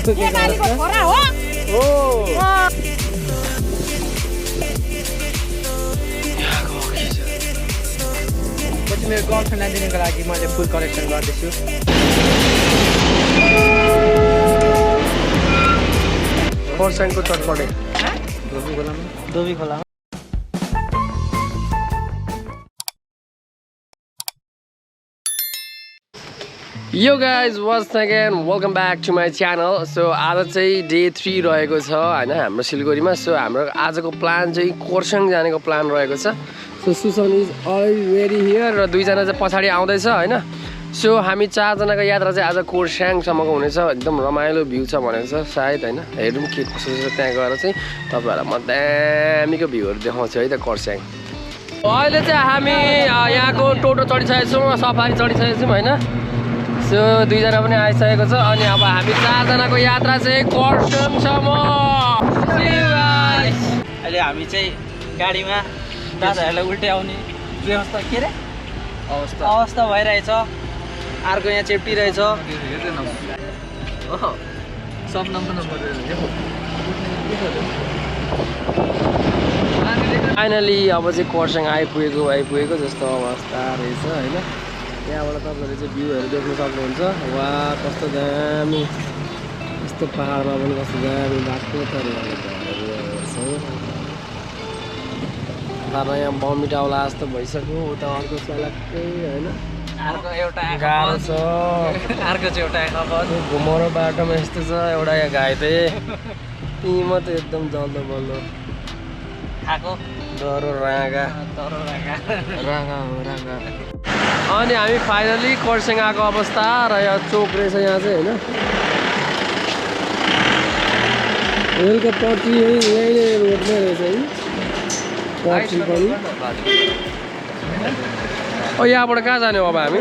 नेपालीको छोरा हो पछि मेरो गर्लफ्रेन्डलाई दिनको लागि मैले फुल कलेक्सन गर्दैछु खरसाङको चटपटे दोबी खोलामा यो guys once again welcome back to my channel so आज चाहिँ डे 3 रहेको छ होइन हाम्रो सिलगढीमा सो हाम्रो आजको प्लान चाहिँ कोर्सेङ जानेको प्लान रहेको छ so Susan is already here र दुईजना चाहिँ पछाडि आउँदैछ होइन सो हामी चारजनाको यात्रा चाहिँ आज कोर्सेङसम्मको हुनेछ एकदम रमाइलो भ्यू छ भनेको छ सायद होइन हेरौँ के कसो छ त्यहाँ गएर चाहिँ तपाईँहरूलाई म दामीको भ्यूहरू देखाउँछु है त कोर्सेङ अहिले चाहिँ हामी यहाँको टोटो चढिसकेको छौँ सफारी चढिसकेको छौँ होइन सो दुईजना पनि आइसकेको छ अनि अब हामी चारजनाको यात्रा चाहिँ कोर्सेङसम्म अहिले हामी चाहिँ गाडीमा दादाहरूलाई उल्टै आउने व्यवस्था के अरे अवस्था भइरहेछ अर्को यहाँ चेप्टिरहेछ फाइनली अब चाहिँ कोर्सेङ आइपुगेको जस्तो अवस्था रहेछ होइन त्यहाँबाट तपाईँहरूले चाहिँ भ्यूहरू देख्न सक्नुहुन्छ वा कस्तो दामी यस्तो पाहाडमा पनि कस्तो दामी बाटो तर यहाँ बमिटाउला जस्तो भइसक्यो उता अर्को चलाकै होइन अर्को एउटा गाह्रो छ अर्को चाहिँ एउटा खबर घुमाउरो बाटोमा यस्तो छ एउटा यहाँ घाइते यी मात्रै एकदम जल्दो बल्दो खाएको डरो राँगा राँगा अनि हामी फाइनली कोर्सेङ आएको अवस्था र यहाँ चोक रहेछ यहाँ चाहिँ होइन रेलको पट्टी यही रोडमै रहेछ है पट्टी पनि यहाँबाट कहाँ जाने हो अब हामी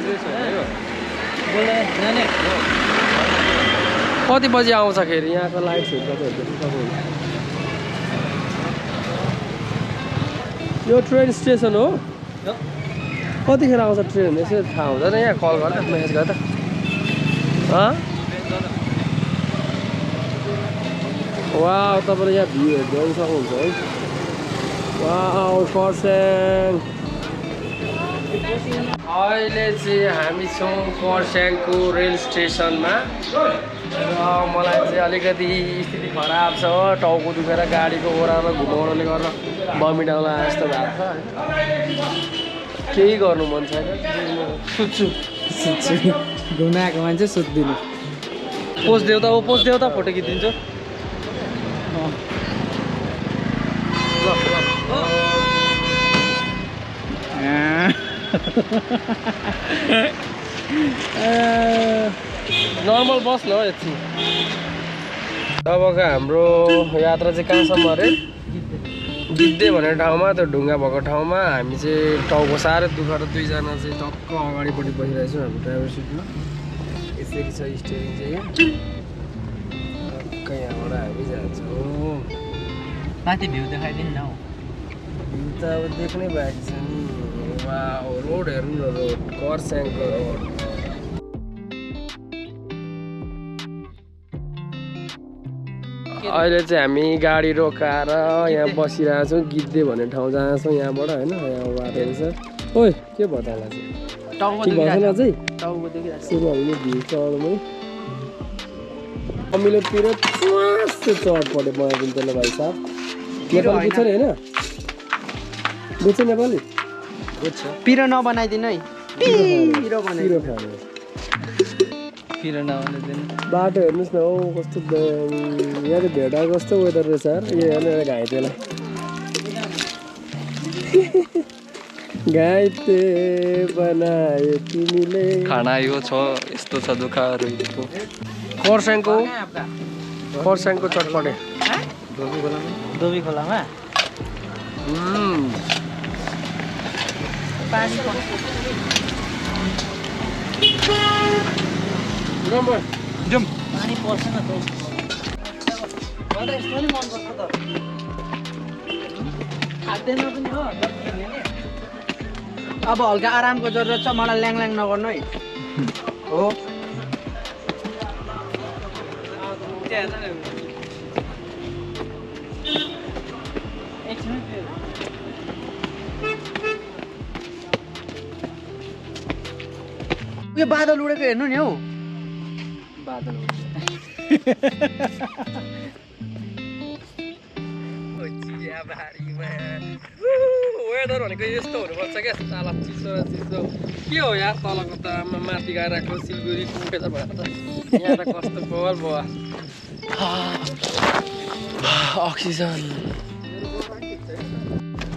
कति बजी आउँछखेरि यहाँको लाइट्सहरू तपाईँहरू यो ट्रेन स्टेसन हो कतिखेर आउँछ ट्रेन यसो थाहा हुँदैन यहाँ कल गर मेसेज गर त वा तपाईँले यहाँ भ्यूहरू देख्न सक्नुहुन्छ है वा कोर्सेङ अहिले चाहिँ हामी छौँ कोर्सेङको रेल स्टेसनमा र मलाई चाहिँ अलिकति स्थिति खराब छ टाउको दुखेर गाडीको ओह्रालो घुमाउनाले गर्दा बमिटाउला जस्तो भएको छ केही गर्नु मन छैन सुत्छु घुम्न आएको मान्छे सुत्दिनु पोस्ट देऊ त फोटो खिचिदिन्छु नर्मल बस न यति अबको हाम्रो यात्रा चाहिँ कहाँसम्म अरे गिद्धे भन्ने ठाउँमा त्यो ढुङ्गा भएको ठाउँमा हामी चाहिँ टाउको साह्रै दुखेर दुईजना चाहिँ टक्क अगाडिपट्टि बसिरहेछौँ हाम्रो ड्राइभर सिटमा यसरी छ स्टेरिङ चाहिँ टक्क यहाँबाट हामी जान्छौँ माथि भ्यू देखाइदिनु न भ्यू त अब देख्नै भएको छ नि वा रोड हेर्नु न रोड कोर्सेङको रोड अहिले चाहिँ हामी गाडी रोकाएर यहाँ बसिरहेको छौँ गिद्धे भन्ने ठाउँ जान्छौँ यहाँबाट होइन यहाँ बाटो छ ओइ के भयो तँलाई चाहिँ भएन चाहिँ सुरु हामीले भ्यू चढ्नु अमिलोतिर चढ पऱ्यो बनाइदिनु त्यसले भाइ साहब नेपाली बुझ्छ नि होइन बुझ्छ नेपाली पिरो नबनाइदिनु है पिरो नबनाइदिनु बाटो हेर्नुहोस् न हौ कस्तो यहाँ त भेडा कस्तो वेदर रहेछ यो हेर्नु घाइतेलाई घाइते बनायो तिमीले खाना यो छ यस्तो छ दुःखहरू कोर्सेङको चटपटे दोबी खोलामा पानी पर्छ न मलाई यस्तो नि मनपर्छ त खाँदैन पनि हो अब हल्का आरामको जरुरत छ मलाई ल्याङ नगर्नु है हो आइरहेछ नि यो बादल उडेको हेर्नु नि हौ बादल वेदर भनेको यस्तो हुनुपर्छ क्या साला चिसो चिसो के हो यार तलको त आमा माथि गएर आएको सिलगढी कुटेर भएर त यहाँ त कस्तो बल भयो अक्सिजन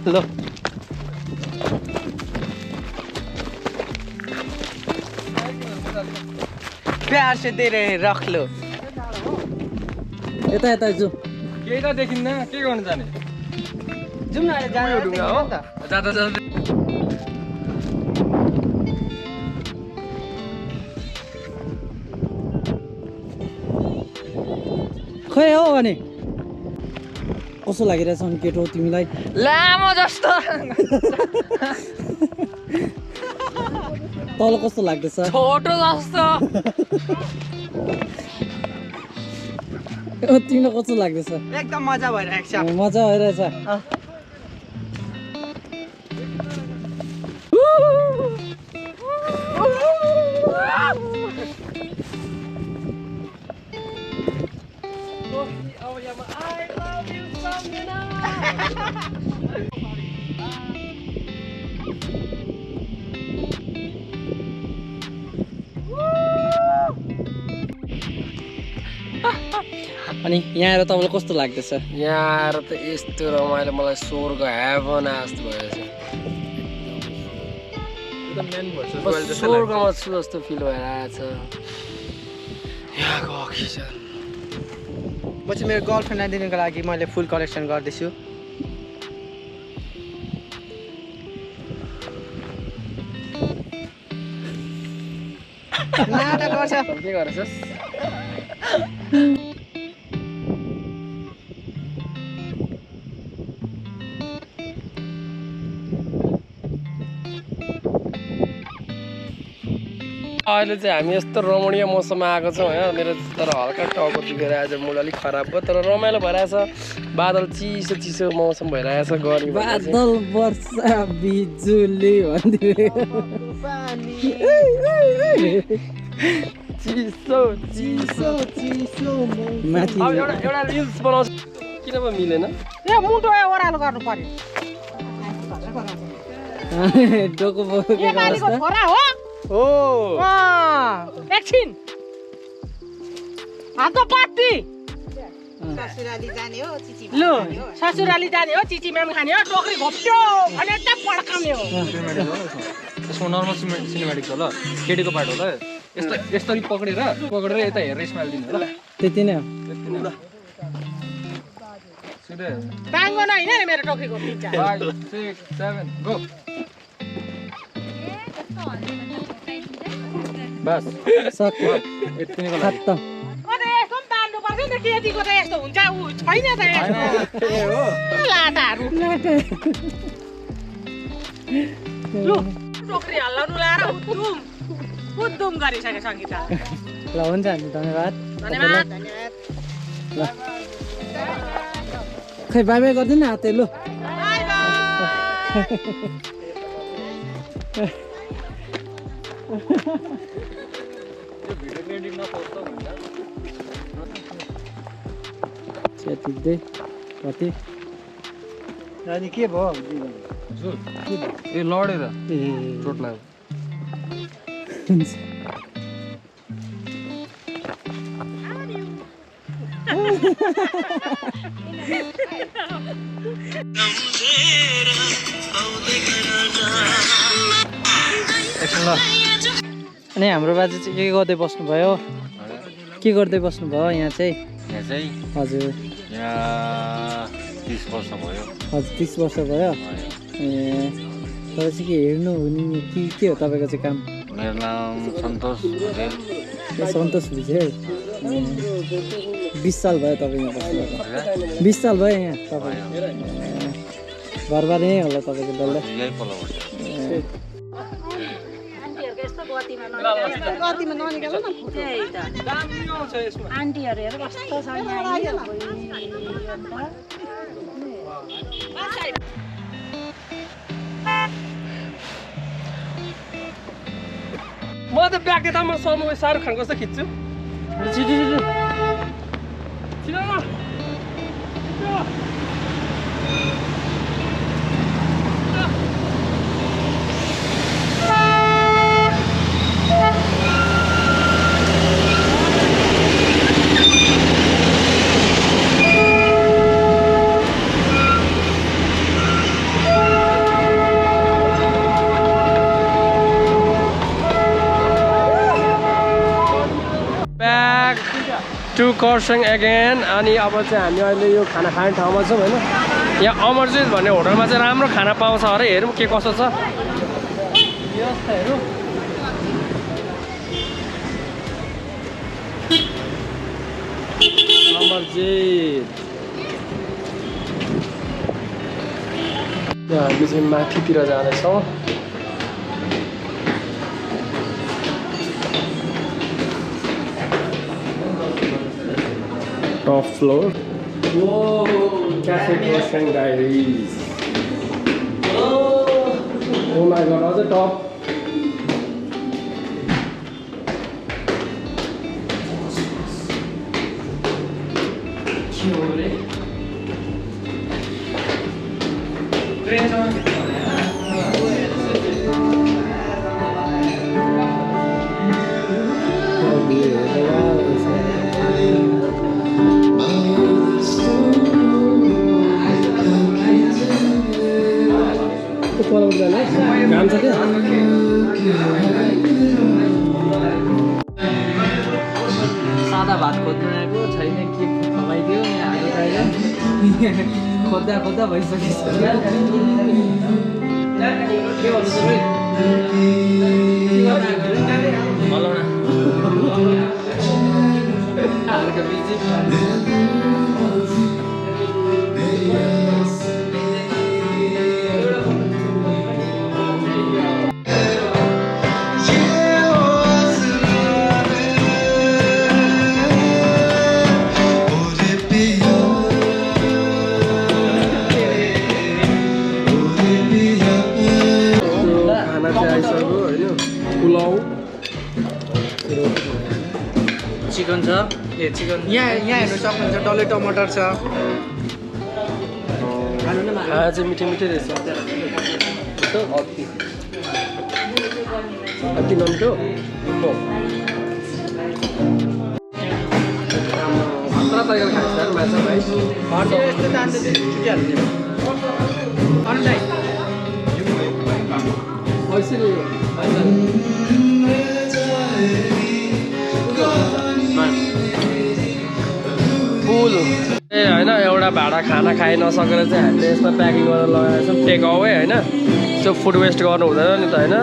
ल प्यार से दे रहे रख लो यता यता जाऊ केही त देखिन्न के गर्नु जाने जाउँ न जाने ढुङ्गा हो जाँदा जाँदा खै हौ अनि कस्तो लागिरहेछ अनि केटो तिमीलाई लामो जस्तो तल कस्तो लाग्दैछ छोटो जस्तो तिमीलाई कस्तो लाग्दैछ एकदम मजा भइरहेको छ मजा भइरहेछ अनि यहाँ आएर तपाईँलाई कस्तो लाग्दैछ यहाँ आएर त यस्तो रमाइलो मलाई स्वर्ग हेभन जस्तो भएछ स्वर्गमा छु जस्तो फिल भइरहेछ यहाँको अक्सिजन म चाहिँ मेरो गर्लफ्रेन्डलाई दिनको लागि मैले फुल कलेक्सन गर्दैछु नाटक गर्छ के गरेछस् अहिले चाहिँ हामी यस्तो रमणीय मौसममा आएको छौँ होइन मेरो तर हल्का टाउको दुखेर आज मुड अलिक खराब भयो तर रमाइलो भइरहेछ बादल चिसो चिसो मौसम भइरहेछ गर्मी बादल वर्षा बिजुली चिसो चिसो चिसो माथि अब एउटा रिल्स बनाउँछ किन पो मिलेन मुटो ओह्रालो गर्नु पर्यो डोको छोरा हो हो एकछिन हात पाती ससुराली जाने हो चिची लु ससुराली जाने हो चिची मेम खाने हो टोकरी घोप्ट्यो अनि यता पड्काउने हो त्यसमा नर्मल सिनेमेटिक छ ल केटीको पार्ट होला यस्तो यसरी पक्रेर यता हेरेर स्माइल दिनु होला त्यति नै हो सिधै टाङ्गो नै हैन मेरो टोकरी घोप्टिन्छ 5 6 7 गो बस सक्यो यति नै होला खत्तम कतै यस्तो पनि तान्नु पर्छ नि त केटीको त यस्तो हुन्छ उ छैन त यस्तो लाटाहरू लु टोकरी हल्लाउनु लाएर उद्धुम गरिसके सङ्गीता ल हुन्छ नि धन्यवाद धन्यवाद ल खै बाई बाई गर्दैन हाते लु बाई बाई टिप्दै कति अनि के भयो ए लडेर चोट लाग्यो अनि हाम्रो बाजे चाहिँ के गर्दै बस्नुभयो के गर्दै बस्नुभयो यहाँ चाहिँ यहाँ चाहिँ हजुर यहाँ 30 वर्ष भयो हजुर 30 वर्ष भयो ए तपाईँ चाहिँ के हेर्नु हुने के हो तपाईँको चाहिँ काम मेरो नाम सन्तोष भुजेल ए सन्तोष भुजेल 20 साल भयो तपाईँ यहाँ बस्नुभएको 20 साल भयो यहाँ तपाईँ घरबार यहीँ होला तपाईँको डल्लै यही पल्लो यस्तो गतिमा ननिकाल न त्यही त आन्टीहरू हेर कस्तो छ म त ब्याग त म समूह शाहरुख खानको जस्तो खिच्छु टु कर्सियङ अगेन अनि अब चाहिँ हामी अहिले यो खाना खाने ठाउँमा छौँ होइन यहाँ अमरजित भन्ने होटलमा चाहिँ राम्रो खाना पाउँछ अरे हेरौँ के कसो छ व्यवस्थाहरू अमरजित यहाँ हामी चाहिँ माथितिर जाँदैछौँ top floor. Whoa, Cafe Kurseong diaries. Oh my god, on the top. काम छ क्या सादा भात खोज्नु आएको छैन के खवाइदियो खोज्दा खोज्दा भइसकेछ के भन्नु चिकन छ ए चिकन यहाँ हेर्नु सक्नुहुन्छ डल्ले टमाटर छ खाना चाहिँ मिठो मिठो रहेछ अति नमिठो खतरा तरिकाले खान्छ माछा भाइ यस्तो जान्छ छुटिहाल्ने अनलाइन ऐसरी फुल ए होइन एउटा भाडा खाना खाइ नसकेर चाहिँ हामीले यसमा प्याकिङ गरेर लगाएको छौँ टेक अवे होइन सो फुड वेस्ट गर्नु हुँदैन नि त होइन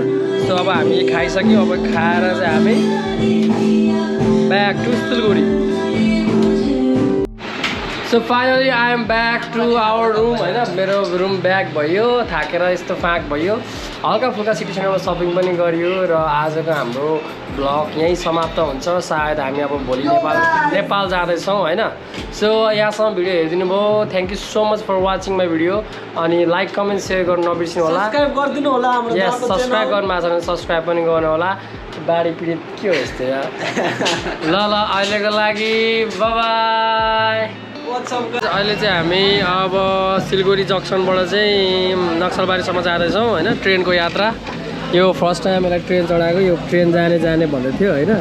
सो अब हामी खाइसक्यौँ अब खाएर चाहिँ हामी back to Siliguri so finally I am back to our room होइन मेरो रुम ब्याक भयो थाकेर यस्तो फाँक भयो हल्का फुल्का सिटी सेन्टरमा सपिङ पनि गरियो र आजको हाम्रो ब्लग यहीँ समाप्त हुन्छ सायद हामी अब भोलि नेपाल जाँदैछौँ होइन सो यहाँसम्म भिडियो हेरिदिनु भयो thank you so much for watching my video अनि लाइक कमेन्ट सेयर गर्नु नबिर्सिनु होला सब्स्क्राइब गरिदिनु होला हाम्रो यस सब्स्क्राइब गर्नु भएको छ भने सब्स्क्राइब पनि गर्नु होला बारी पीडित के हो यस्तो यार ल अहिलेको लागि बाई अहिले चाहिँ हामी अब सिलगढी जङ्सनबाट चाहिँ नक्सलबारीसम्म जाँदैछौँ होइन ट्रेनको यात्रा यो फर्स्ट टाइम मलाई ट्रेन चढाएको यो ट्रेन जाने भन्दै थियो होइन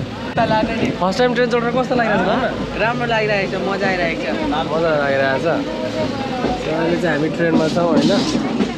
फर्स्ट टाइम ट्रेन चढेर कस्तो लागिरहेको छ राम्रो लागिरहेको छ मजा आइरहेको छ मजा लागिरहेको छ अहिले चाहिँ हामी ट्रेनमा छौँ होइन